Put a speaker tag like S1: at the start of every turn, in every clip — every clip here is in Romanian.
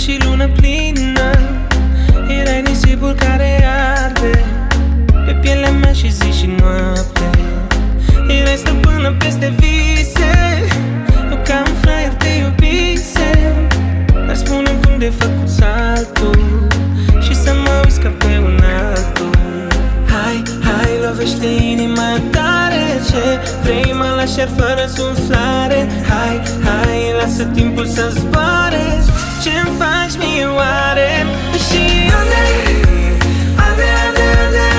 S1: și lună plină, erai nisipul care arde pe pielea mea și zi și noapte. Erai stăpână peste vise, eu ca un fraier te iubisem. Dar spune-mi cum de făcut saltul și să mă uiți ca pe un altul. Hai, hai, lovește inima tare, ce vrei mă lași iar fără suflare. Hai, hai, lasă timpul să zboare, ce-mi faci mie oare? Și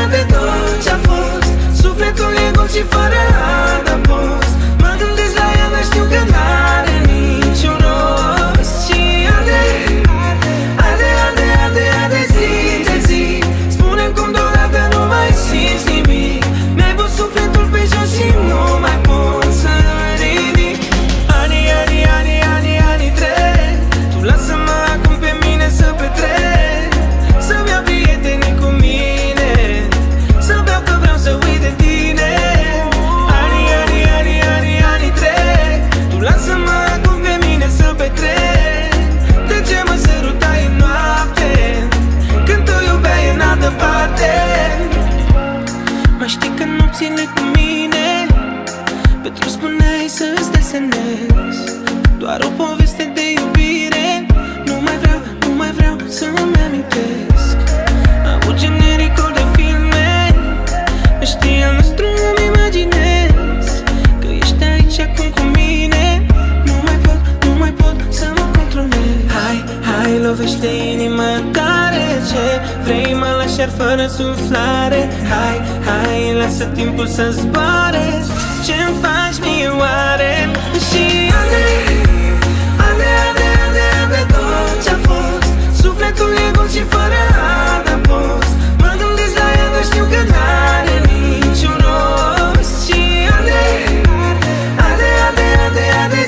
S1: ade tot ce-a fost, sufletul e gol și fără adăpost. Mă gândesc la ea, dar știu că n-are niciun rost. Și ade zi de zi, spune-mi cum deodată nu mai simți nimic. Mi-ai pus sufletul pe jos și nu mai pot să ridic. Anii trec, tu lasă-mă acum pe mine să petrec, să-mi iau prietenii cu mine, să beau că vreau să uit de tine. Anii trec, tu lasă-mă acum pe mine să petrec. De ce mă sărutai în noapte, când tu iubeai în altă parte? Mai știi că nopțile cu mine pe drum spuneai să-ți desenez doar o poveste de iubire. Nu mai vreau să-mi amintesc. Aud genericul de filme, știi al nostru îmi imaginez că ești aici acum cu mine. Nu mai pot să mă controlez. Hai, hai, lovește inima tare, ce vrei mă lași iar fără suflare. Hai, hai, lasă timpul să zboare, ce-mi faci mie oare? Și ade tot ce-a fost, sufletul e gol și fără adăpost. Mă gândesc la ea, dar știu că n-are niciun rost. Și ade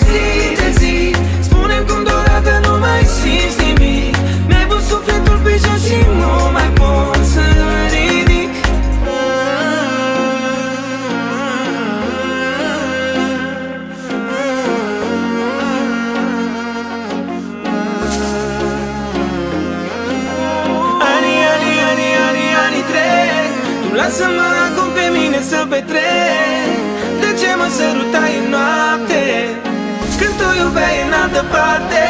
S1: zi de zi, spune-mi cum deodată nu mai simți nimic. Mi-ai pus sufletul pe jos și nu mai pot să ridic. Anii trec, tu lasă-mă acum pe mine să petrec. De ce mă sărutai în noapte, când tu iubeai în altă parte?